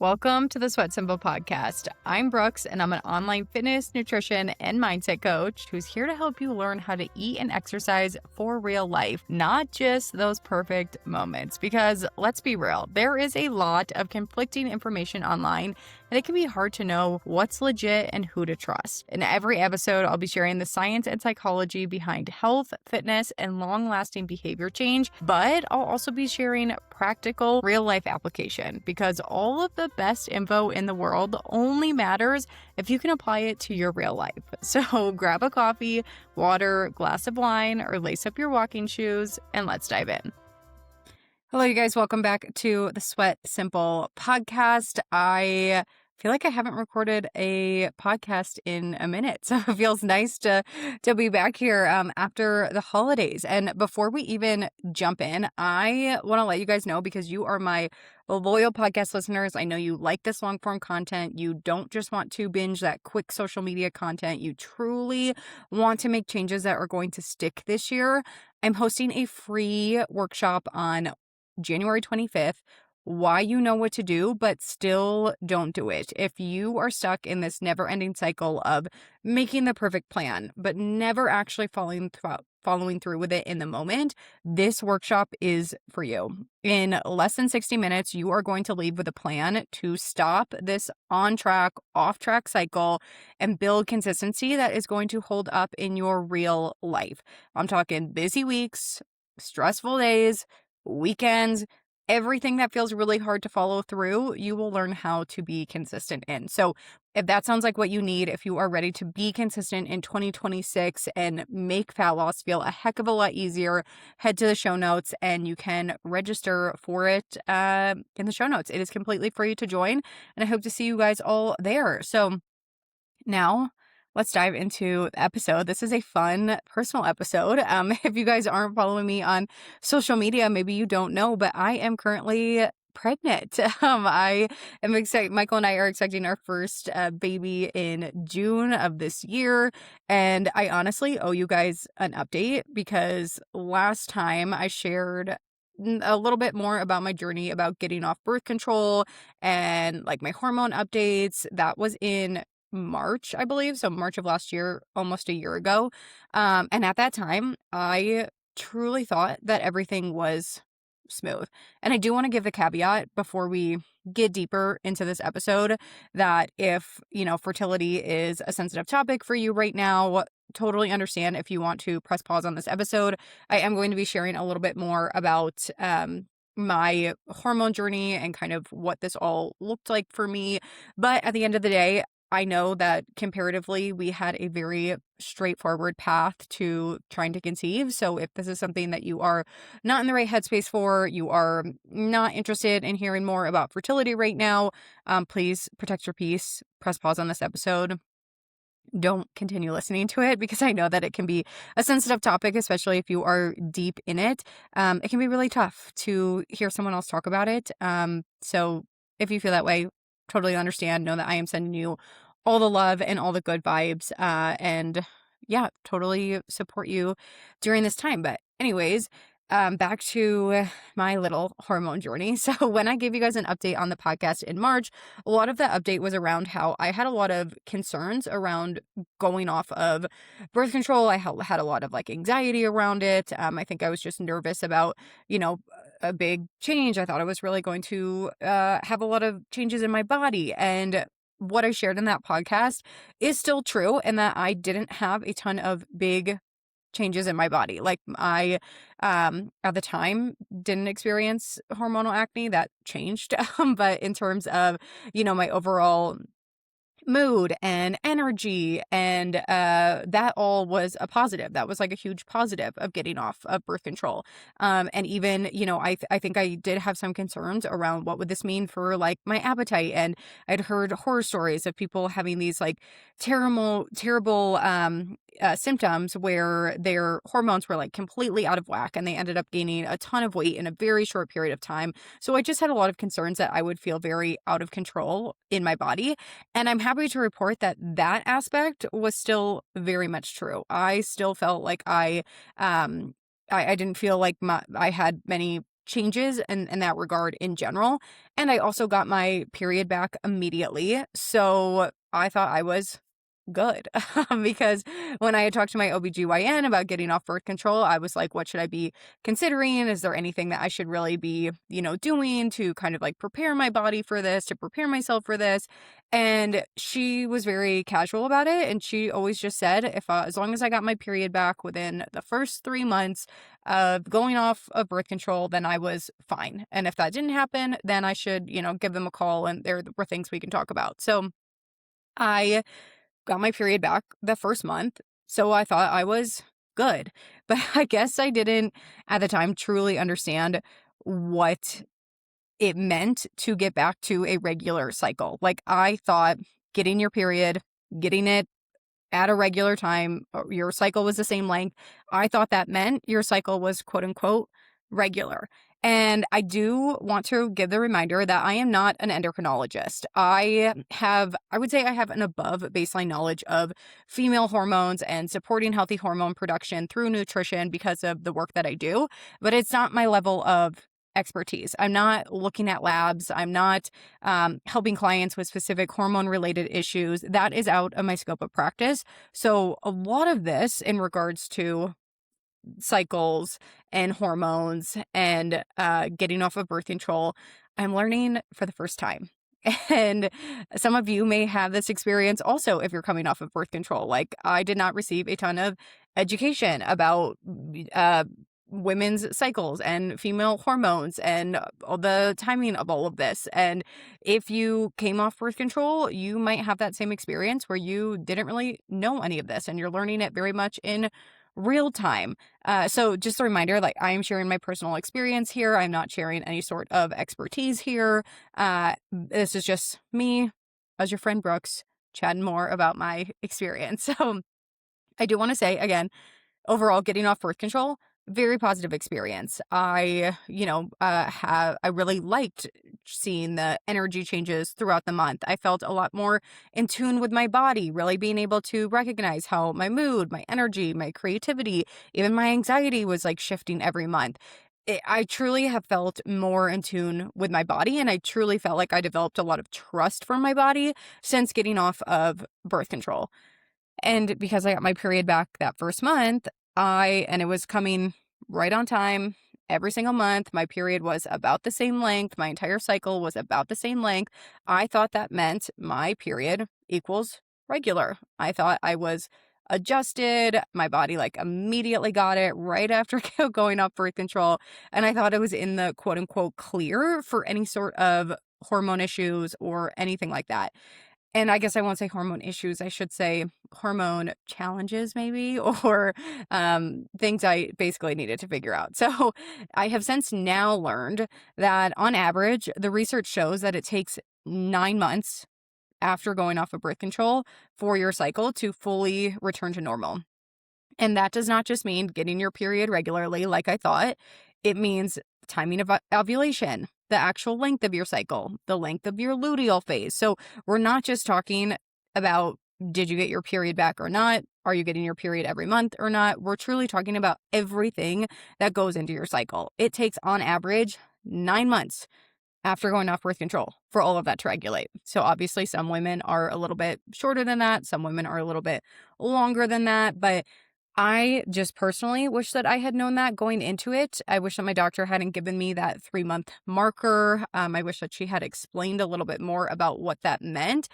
Welcome to the Sweat Simple podcast. I'm Brooks, and I'm an online fitness, nutrition, and mindset coach who's here to help you learn how to eat and exercise for real life, not just those perfect moments. Because let's be real, there is a lot of conflicting information online, and it can be hard to know what's legit and who to trust. In every episode, I'll be sharing the science and psychology behind health, fitness, and long-lasting behavior change, but I'll also be sharing practical, real-life application because all of the best info in the world only matters if you can apply it to your real life. So grab a coffee, water, glass of wine, or lace up your walking shoes, and let's dive in. Hello, you guys. Welcome back to the Sweat Simple podcast. I feel like I haven't recorded a podcast in a minute, so it feels nice to be back here after the holidays. And before we even jump in, I want to let you guys know, because you are my loyal podcast listeners. I know you like this long form content. You don't just want to binge that quick social media content. You truly want to make changes that are going to stick this year. I'm hosting a free workshop on January 25th, why you know what to do, but still don't do it. If you are stuck in this never-ending cycle of making the perfect plan, but never actually following through with it in the moment, this workshop is for you. In less than 60 minutes, you are going to leave with a plan to stop this on-track, off-track cycle and build consistency that is going to hold up in your real life. I'm talking busy weeks, stressful days, weekends, everything that feels really hard to follow through, you will learn how to be consistent in. So if that sounds like what you need, if you are ready to be consistent in 2026 and make fat loss feel a heck of a lot easier, head to the show notes and you can register for it in the show notes. It is completely free to join, and I hope to see you guys all there. So now let's dive into the episode. This is a fun personal episode. If you guys aren't following me on social media, maybe you don't know, but I am currently pregnant. I am excited. Michael and I are expecting our first baby in June of this year. And I honestly owe you guys an update, because last time I shared a little bit more about my journey about getting off birth control and like my hormone updates. That was in March, I believe. So March of last year, almost a year ago. And at that time, I truly thought that everything was smooth. And I do want to give the caveat before we get deeper into this episode that if, fertility is a sensitive topic for you right now, totally understand if you want to press pause on this episode. I am going to be sharing a little bit more about, my hormone journey and kind of what this all looked like for me. But at the end of the day, I know that comparatively, we had a very straightforward path to trying to conceive. So if this is something that you are not in the right headspace for, you are not interested in hearing more about fertility right now, please protect your peace. Press pause on this episode. Don't continue listening to it, because I know that it can be a sensitive topic, especially if you are deep in it. It can be really tough to hear someone else talk about it. So if you feel that way, totally understand. Know that I am sending you all the love and all the good vibes. And yeah, totally support you during this time. But anyways, back to my little hormone journey. So when I gave you guys an update on the podcast in March, a lot of that update was around how I had a lot of concerns around going off of birth control. I had a lot of anxiety around it. I think I was just nervous about, a big change. I thought I was really going to have a lot of changes in my body. And what I shared in that podcast is still true, and that I didn't have a ton of big changes in my body. Like I, at the time, didn't experience hormonal acne. That changed. But in terms of, my overall mood and energy and that all was a positive. That was like a huge positive of getting off of birth control. And even, I think I did have some concerns around what would this mean for like my appetite. And I'd heard horror stories of people having these like terrible symptoms where their hormones were like completely out of whack and they ended up gaining a ton of weight in a very short period of time. So I just had a lot of concerns that I would feel very out of control in my body. And I'm happy to report that that aspect was still very much true. I still felt like I didn't feel like I had many changes in that regard in general. And I also got my period back immediately. So I thought I was good because when I had talked to my OBGYN about getting off birth control, I was like, what should I be considering? Is there anything that I should really be, doing to kind of like prepare my body for this, to prepare myself for this? And she was very casual about it. And she always just said, as long as I got my period back within the first 3 months of going off of birth control, then I was fine. And if that didn't happen, then I should, give them a call and there were things we can talk about. So I got my period back the first month, so I thought I was good. But I guess I didn't at the time truly understand what it meant to get back to a regular cycle. Like I thought getting your period, getting it at a regular time, your cycle was the same length. I thought that meant your cycle was quote unquote regular. And I do want to give the reminder that I am not an endocrinologist. I would say I have an above baseline knowledge of female hormones and supporting healthy hormone production through nutrition because of the work that I do, but it's not my level of expertise. I'm not looking at labs. I'm not helping clients with specific hormone related issues. That is out of my scope of practice. So a lot of this in regards to cycles and hormones and getting off of birth control, I'm learning for the first time. And some of you may have this experience also if you're coming off of birth control. Like I did not receive a ton of education about women's cycles and female hormones and all the timing of all of this. And if you came off birth control, you might have that same experience where you didn't really know any of this and you're learning it very much in real time. So just a reminder, like I am sharing my personal experience here. I'm not sharing any sort of expertise here. This is just me as your friend Brooks chatting more about my experience. So I do want to say again, overall getting off birth control, very positive experience. I really liked seeing the energy changes throughout the month. I felt a lot more in tune with my body, really being able to recognize how my mood, my energy, my creativity, even my anxiety was like shifting every month. I truly have felt more in tune with my body, and I truly felt like I developed a lot of trust for my body since getting off of birth control. And because I got my period back that first month, and it was coming right on time every single month. My period was about the same length. My entire cycle was about the same length. I thought that meant my period equals regular. I thought I was adjusted. My body like immediately got it right after going off birth control. And I thought it was in the quote unquote clear for any sort of hormone issues or anything like that. And I guess I won't say hormone issues. I should say hormone challenges maybe, or things I basically needed to figure out. So I have since now learned that on average, the research shows that it takes 9 months after going off of birth control for your cycle to fully return to normal. And that does not just mean getting your period regularly like I thought. It means timing of ovulation, the actual length of your cycle, the length of your luteal phase. So we're not just talking about did you get your period back or not? Are you getting your period every month or not? We're truly talking about everything that goes into your cycle. It takes on average 9 months after going off birth control for all of that to regulate. So obviously some women are a little bit shorter than that. Some women are a little bit longer than that, but I just personally wish that I had known that going into it. I wish that my doctor hadn't given me that 3-month marker. I wish that she had explained a little bit more about what that meant.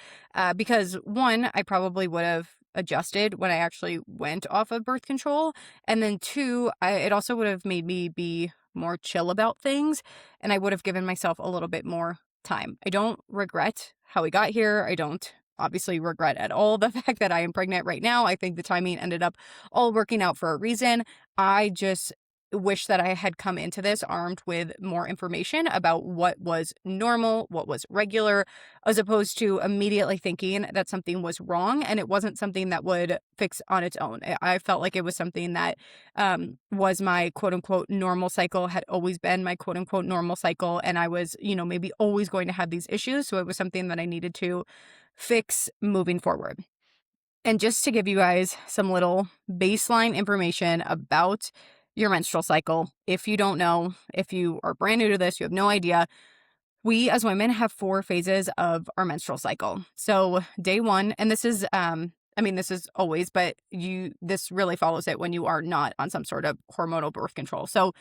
Because one, I probably would have adjusted when I actually went off of birth control. And then two, it also would have made me be more chill about things. And I would have given myself a little bit more time. I don't regret how we got here. I don't obviously regret at all the fact that I am pregnant right now. I think the timing ended up all working out for a reason. I just wish that I had come into this armed with more information about what was normal, what was regular, as opposed to immediately thinking that something was wrong and it wasn't something that would fix on its own. I felt like it was something that was my quote unquote normal cycle, had always been my quote unquote normal cycle. And I was, maybe always going to have these issues. So it was something that I needed to fix moving forward. And just to give you guys some little baseline information about your menstrual cycle. If you don't know, if you are brand new to this, you have no idea, we as women have 4 phases of our menstrual cycle. So day 1, and this is I mean this is always, but this really follows it when you are not on some sort of hormonal birth control. So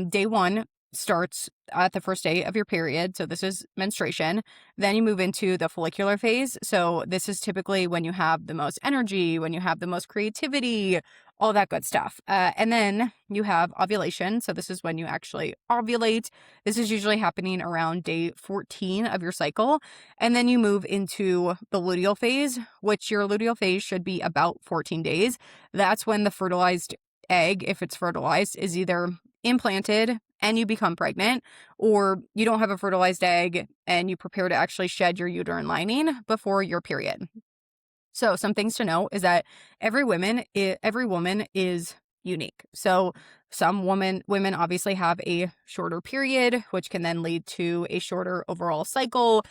day 1 starts at the first day of your period. So this is menstruation. Then you move into the follicular phase. So this is typically when you have the most energy, when you have the most creativity, all that good stuff. And then you have ovulation. So this is when you actually ovulate. This is usually happening around day 14 of your cycle. And then you move into the luteal phase, which your luteal phase should be about 14 days. That's when the fertilized egg, if it's fertilized, is either implanted and you become pregnant, or you don't have a fertilized egg and you prepare to actually shed your uterine lining before your period. So some things to know is that every woman is unique. So some women obviously have a shorter period, which can then lead to a shorter overall cycle.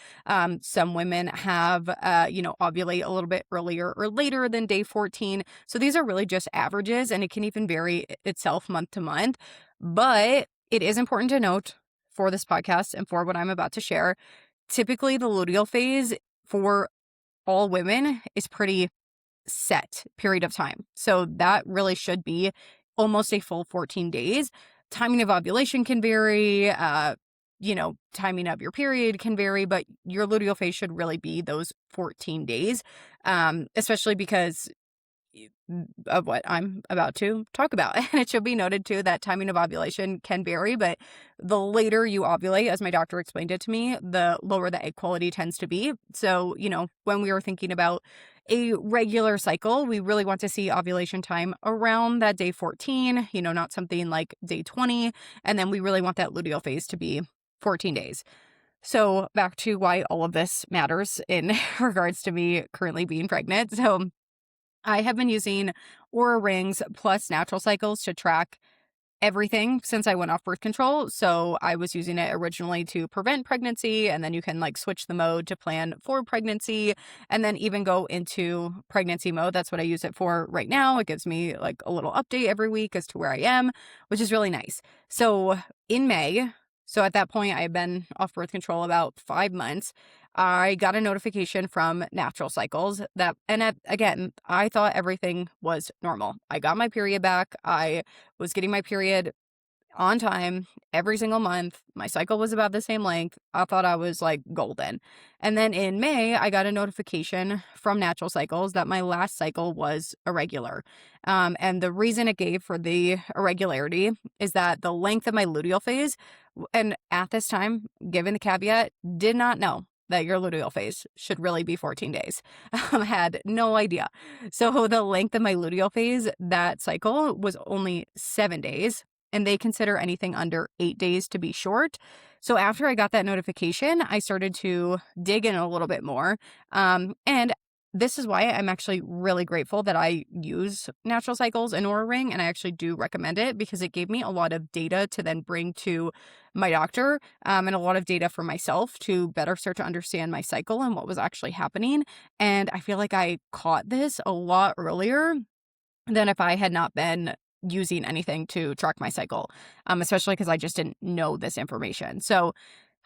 Some women have, ovulate a little bit earlier or later than day 14. So these are really just averages, and it can even vary itself month to month. But it is important to note for this podcast and for what I'm about to share, typically the luteal phase for all women is pretty set period of time. So that really should be almost a full 14 days. Timing of ovulation can vary, timing of your period can vary, but your luteal phase should really be those 14 days, especially because of what I'm about to talk about. And it should be noted too that timing of ovulation can vary, but the later you ovulate, as my doctor explained it to me, the lower the egg quality tends to be. So, when we were thinking about a regular cycle, we really want to see ovulation time around that day 14, not something like day 20. And then we really want that luteal phase to be 14 days. So back to why all of this matters in regards to me currently being pregnant. So I have been using Aura Rings plus Natural Cycles to track everything since I went off birth control. So I was using it originally to prevent pregnancy, and then you can switch the mode to plan for pregnancy, and then even go into pregnancy mode. That's what I use it for right now. It gives me a little update every week as to where I am, which is really nice. So in May, so at that point I had been off birth control about 5 months. I got a notification from Natural Cycles again, I thought everything was normal. I got my period back. I was getting my period on time every single month. My cycle was about the same length. I thought I was golden. And then in May, I got a notification from Natural Cycles that my last cycle was irregular. And the reason it gave for the irregularity is that the length of my luteal phase, and at this time, given the caveat, did not know that your luteal phase should really be 14 days. Had no idea. So the length of my luteal phase, that cycle was only 7 days, and they consider anything under 8 days to be short. So after I got that notification, I started to dig in a little bit more. And this is why I'm actually really grateful that I use Natural Cycles and Aura Ring, and I actually do recommend it because it gave me a lot of data to then bring to my doctor, and a lot of data for myself to better start to understand my cycle and what was actually happening. And I feel like I caught this a lot earlier than if I had not been using anything to track my cycle, especially because I just didn't know this information. So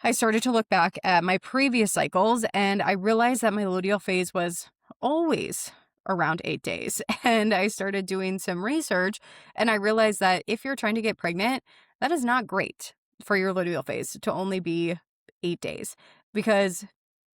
I started to look back at my previous cycles, and I realized that my luteal phase was always around 8 days. And I started doing some research, and I realized that if you're trying to get pregnant, that is not great for your luteal phase to only be 8 days, because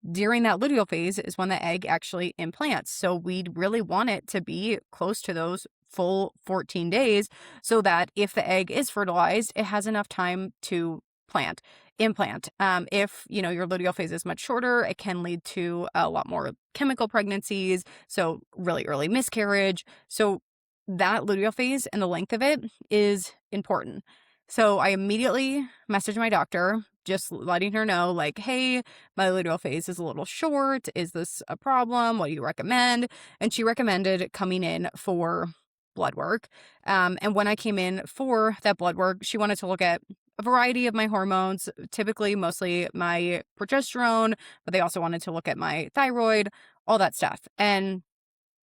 during that luteal phase is when the egg actually implants. So we'd really want it to be close to those full 14 days so that if the egg is fertilized, it has enough time to implant. If, your luteal phase is much shorter, it can lead to a lot more chemical pregnancies, so really early miscarriage. So that luteal phase and the length of it is important. So I immediately messaged my doctor, just letting her know, hey, my luteal phase is a little short. Is this a problem? What do you recommend? And she recommended coming in for blood work. And when I came in for that blood work, she wanted to look at a variety of my hormones, typically mostly my progesterone, but they also wanted to look at my thyroid, all that stuff. And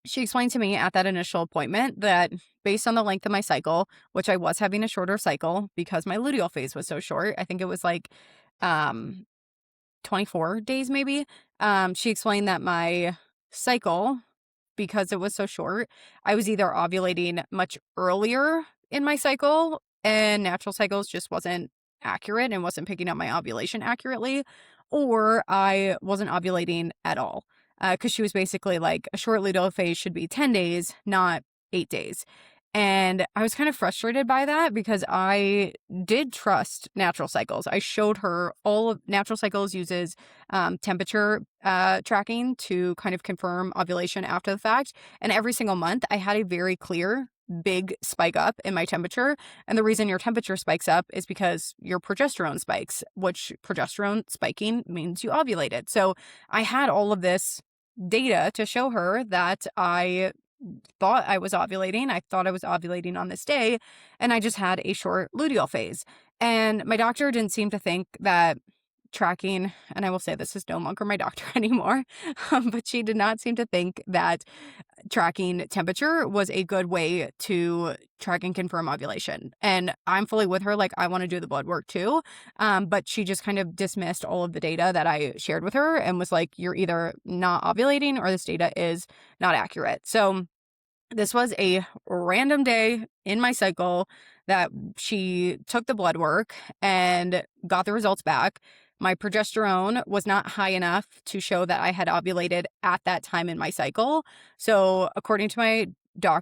She explained to me at that initial appointment that based on the length of my cycle, which I was having a shorter cycle because my luteal phase was so short, I think it was like um 24 days maybe. She explained that my cycle, because it was so short, I was either ovulating much earlier in my cycle and natural cycles just wasn't accurate and wasn't picking up my ovulation accurately, or I wasn't ovulating at all. Because she was basically like, a short luteal phase should be 10 days, not 8 days. And I was kind of frustrated by that because I did trust natural cycles. I showed her all of natural cycles uses temperature tracking to kind of confirm ovulation after the fact. And every single month, I had a very clear big spike up in my temperature. And the reason your temperature spikes up is because your progesterone spikes, which progesterone spiking means you ovulated. So I had all of this data to show her that I thought I was ovulating. I thought I was ovulating on this day, and I just had a short luteal phase. And my doctor didn't seem to think that tracking, and I will say this is no longer my doctor anymore, but she did not seem to think that tracking temperature was a good way to track and confirm ovulation. And I'm fully with her. Like, I want to do the blood work too. But she just kind of dismissed all of the data that I shared with her and was like, you're either not ovulating or this data is not accurate. So this was a random day in my cycle that she took the blood work and got the results back. My progesterone was not high enough to show that I had ovulated at that time in my cycle. So according to my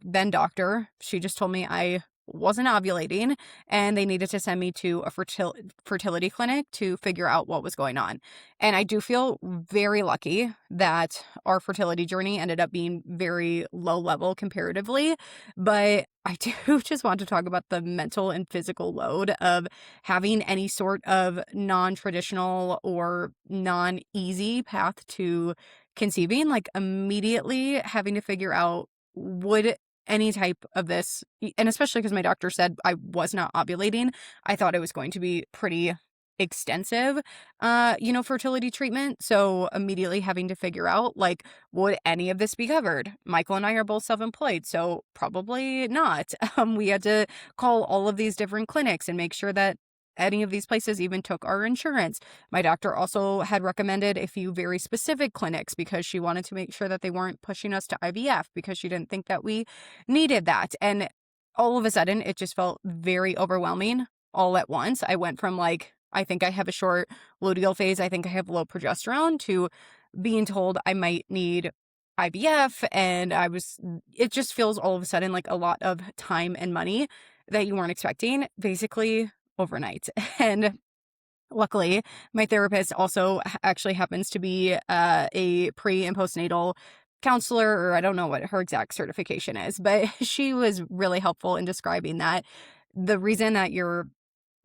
then doctor, she just told me I wasn't ovulating and they needed to send me to a fertility clinic to figure out what was going on. And I do feel very lucky that our fertility journey ended up being very low level comparatively, but I do just want to talk about the mental and physical load of having any sort of non-traditional or non-easy path to conceiving, like immediately having to figure out, would any type of this, and especially because my doctor said I was not ovulating, I thought it was going to be pretty extensive, fertility treatment. So immediately having to figure out, like, would any of this be covered? Michael and I are both self-employed, so probably not. We had to call all of these different clinics and make sure that any of these places even took our insurance. My doctor also had recommended a few very specific clinics because she wanted to make sure that they weren't pushing us to IVF because she didn't think that we needed that. And all of a sudden, it just felt very overwhelming all at once. I went from like, I think I have a short luteal phase, I think I have low progesterone, to being told I might need IVF. And it just feels all of a sudden like a lot of time and money that you weren't expecting, basically overnight. And luckily, my therapist also actually happens to be a pre and postnatal counselor, or I don't know what her exact certification is, but she was really helpful in describing that the reason that your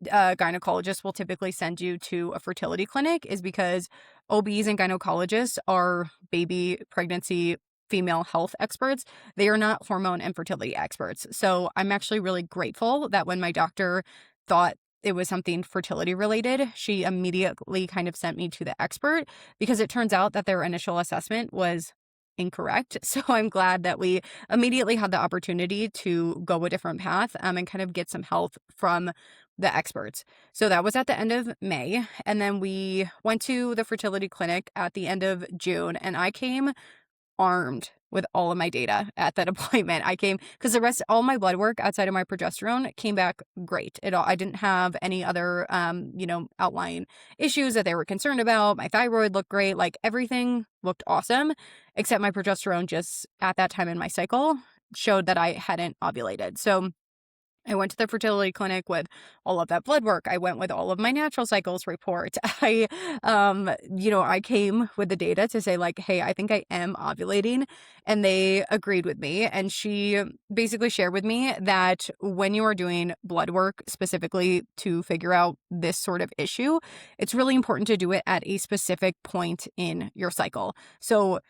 gynecologist will typically send you to a fertility clinic is because OBs and gynecologists are baby, pregnancy, female health experts. They are not hormone and fertility experts. So I'm actually really grateful that when my doctor thought it was something fertility related, she immediately kind of sent me to the expert because it turns out that their initial assessment was incorrect. So I'm glad that we immediately had the opportunity to go a different path and kind of get some help from the experts. So that was at the end of May. And then we went to the fertility clinic at the end of June, and I came armed with all of my data at that appointment. I came because all my blood work outside of my progesterone came back great. I didn't have any other, outlying issues that they were concerned about. My thyroid looked great. Like, everything looked awesome, except my progesterone just at that time in my cycle showed that I hadn't ovulated. So I went to the fertility clinic with all of that blood work. I went with all of my natural cycles report. I came with the data to say, like, hey, I think I am ovulating. And they agreed with me. And she basically shared with me that when you are doing blood work specifically to figure out this sort of issue, it's really important to do it at a specific point in your cycle. So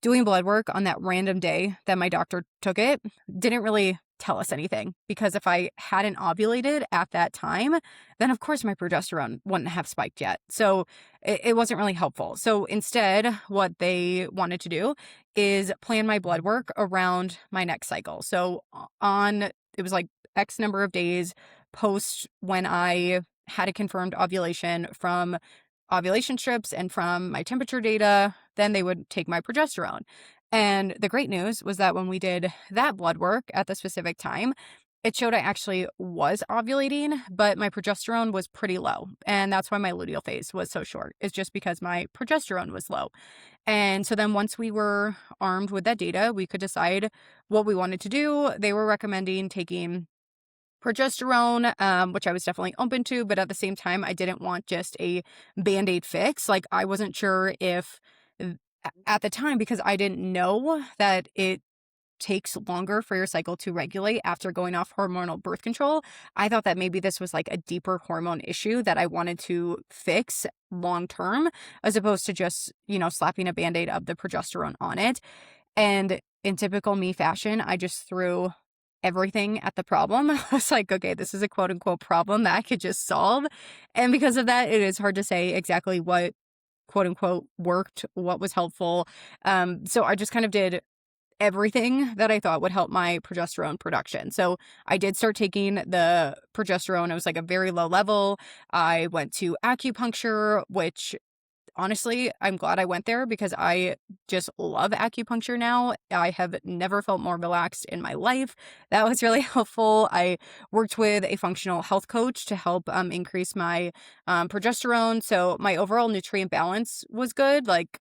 doing blood work on that random day that my doctor took it didn't really tell us anything, because if I hadn't ovulated at that time, then of course my progesterone wouldn't have spiked yet. So it wasn't really helpful. So instead, what they wanted to do is plan my blood work around my next cycle. So it was like X number of days post when I had a confirmed ovulation from ovulation strips and from my temperature data, then they would take my progesterone. And the great news was that when we did that blood work at the specific time, it showed I actually was ovulating, but my progesterone was pretty low. And that's why my luteal phase was so short. It's just because my progesterone was low. And so then once we were armed with that data, we could decide what we wanted to do. They were recommending taking progesterone, which I was definitely open to, but at the same time, I didn't want just a Band-Aid fix. Like, I wasn't sure if at the time, because I didn't know that it takes longer for your cycle to regulate after going off hormonal birth control. I thought that maybe this was like a deeper hormone issue that I wanted to fix long term, as opposed to just, slapping a Band-Aid of the progesterone on it. And in typical me fashion, I just threw everything at the problem. I was like, okay, this is a quote unquote problem that I could just solve. And because of that, it is hard to say exactly what quote unquote worked, what was helpful. So I just kind of did everything that I thought would help my progesterone production. So I did start taking the progesterone. It was like a very low level. I went to acupuncture, which honestly, I'm glad I went there because I just love acupuncture now. I have never felt more relaxed in my life. That was really helpful. I worked with a functional health coach to help increase my progesterone. So my overall nutrient balance was good. Like,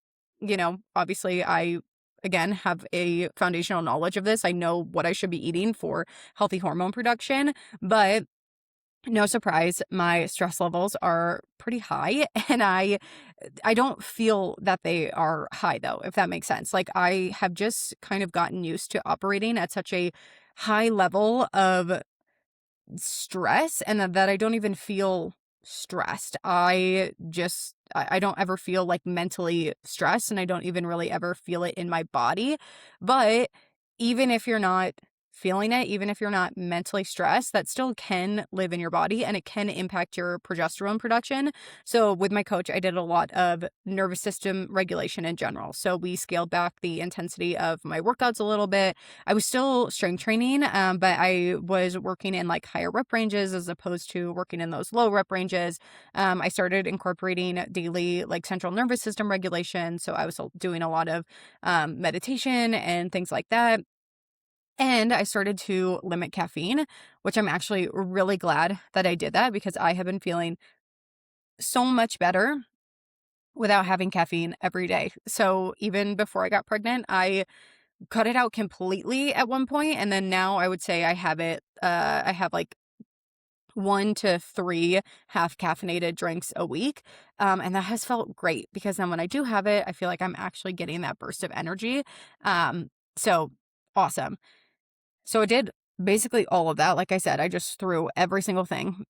obviously I, again, have a foundational knowledge of this. I know what I should be eating for healthy hormone production, but no surprise, my stress levels are pretty high, and I don't feel that they are high though, if that makes sense. Like, I have just kind of gotten used to operating at such a high level of stress, and that I don't even feel stressed. I don't ever feel like mentally stressed, and I don't even really ever feel it in my body. But even if you're not feeling it, even if you're not mentally stressed, that still can live in your body and it can impact your progesterone production. So with my coach, I did a lot of nervous system regulation in general. So we scaled back the intensity of my workouts a little bit. I was still strength training, but I was working in like higher rep ranges as opposed to working in those low rep ranges. I started incorporating daily like central nervous system regulation. So I was doing a lot of meditation and things like that. And I started to limit caffeine, which I'm actually really glad that I did that because I have been feeling so much better without having caffeine every day. So even before I got pregnant, I cut it out completely at one point, and then now I would say I have it. I have like 1 to 3 half caffeinated drinks a week. And that has felt great because then when I do have it, I feel like I'm actually getting that burst of energy. So awesome. So I did basically all of that. Like I said, I just threw every single thing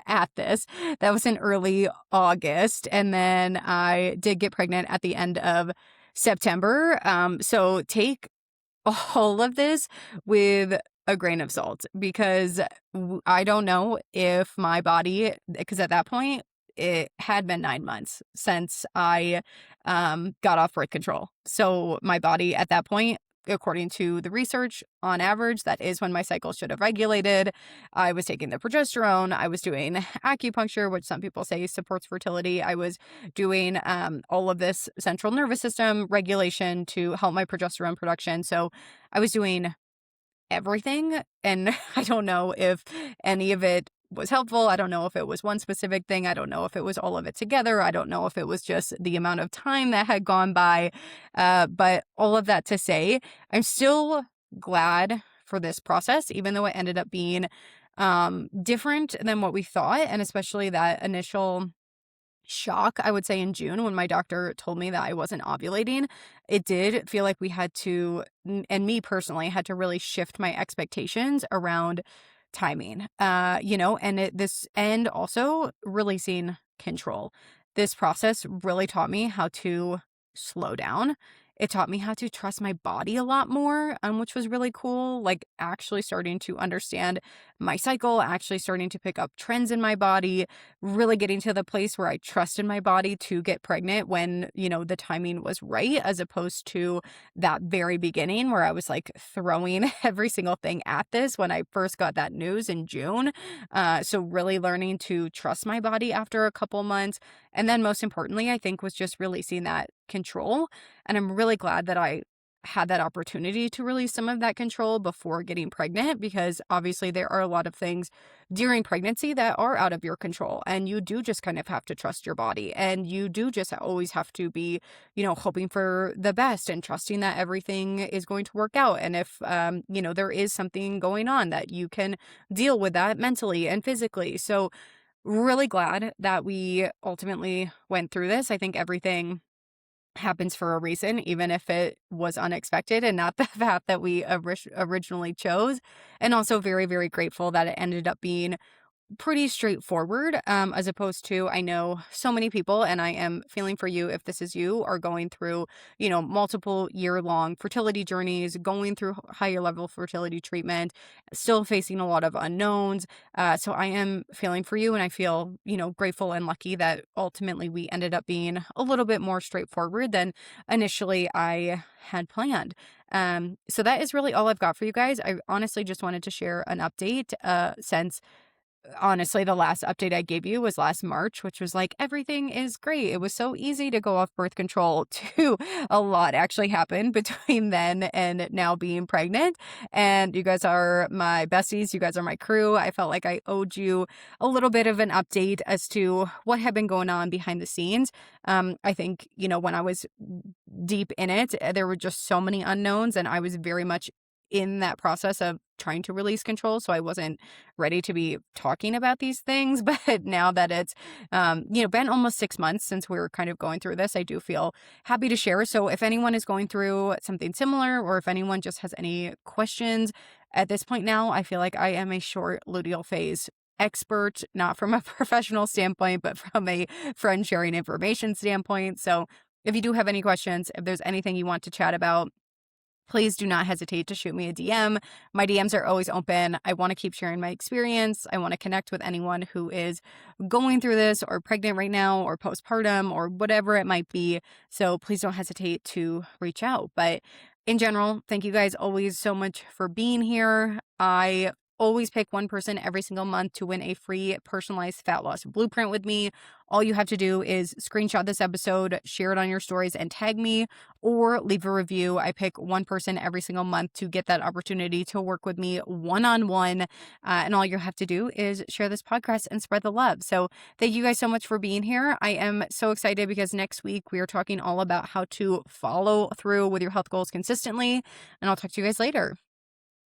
at this. That was in early August. And then I did get pregnant at the end of September. So take all of this with a grain of salt because I don't know if my body, because at that point, it had been 9 months since I got off birth control. So my body at that point, according to the research, on average, that is when my cycle should have regulated. I was taking the progesterone. I was doing acupuncture, which some people say supports fertility. I was doing all of this central nervous system regulation to help my progesterone production. So I was doing everything. And I don't know if any of it was helpful. I don't know if it was one specific thing. I don't know if it was all of it together. I don't know if it was just the amount of time that had gone by. But all of that to say, I'm still glad for this process, even though it ended up being different than what we thought. And especially that initial shock, I would say in June when my doctor told me that I wasn't ovulating, it did feel like we had to, and me personally, had to really shift my expectations around timing, and also releasing control. This process really taught me how to slow down It taught me how to trust my body a lot more, which was really cool. Like actually starting to understand my cycle, actually starting to pick up trends in my body, really getting to the place where I trusted my body to get pregnant when, the timing was right, as opposed to that very beginning where I was like throwing every single thing at this when I first got that news in June. So really learning to trust my body after a couple months. And then most importantly, I think was just releasing that control. And I'm really glad that I had that opportunity to release some of that control before getting pregnant, because obviously there are a lot of things during pregnancy that are out of your control, and you do just kind of have to trust your body, and you do just always have to be, hoping for the best and trusting that everything is going to work out. And if, there is something going on, that you can deal with that mentally and physically. So really glad that we ultimately went through this. I think everything happens for a reason, even if it was unexpected and not the path that we originally chose. And also very, very grateful that it ended up being pretty straightforward, as opposed to, I know so many people, and I am feeling for you if this is you, are going through, multiple year-long fertility journeys, going through higher level fertility treatment, still facing a lot of unknowns. So I am feeling for you, and I feel, grateful and lucky that ultimately we ended up being a little bit more straightforward than initially I had planned. So that is really all I've got for you guys. I honestly just wanted to share an update, since honestly, the last update I gave you was last March, which was like, everything is great. It was so easy to go off birth control, to a lot actually happened between then and now being pregnant. And you guys are my besties. You guys are my crew. I felt like I owed you a little bit of an update as to what had been going on behind the scenes. I think, when I was deep in it, there were just so many unknowns, and I was very much in that process of trying to release control. So I wasn't ready to be talking about these things. But now that it's, been almost 6 months since we were kind of going through this, I do feel happy to share. So if anyone is going through something similar, or if anyone just has any questions at this point now, I feel like I am a short luteal phase expert, not from a professional standpoint, but from a friend sharing information standpoint. So if you do have any questions, if there's anything you want to chat about, please do not hesitate to shoot me a DM. My DMs are always open. I want to keep sharing my experience. I want to connect with anyone who is going through this, or pregnant right now, or postpartum, or whatever it might be. So please don't hesitate to reach out. But in general, thank you guys always so much for being here. I always pick one person every single month to win a free personalized fat loss blueprint with me. All you have to do is screenshot this episode, share it on your stories, and tag me, or leave a review. I pick one person every single month to get that opportunity to work with me one-on-one. And all you have to do is share this podcast and spread the love. So thank you guys so much for being here. I am so excited because next week we are talking all about how to follow through with your health goals consistently. And I'll talk to you guys later.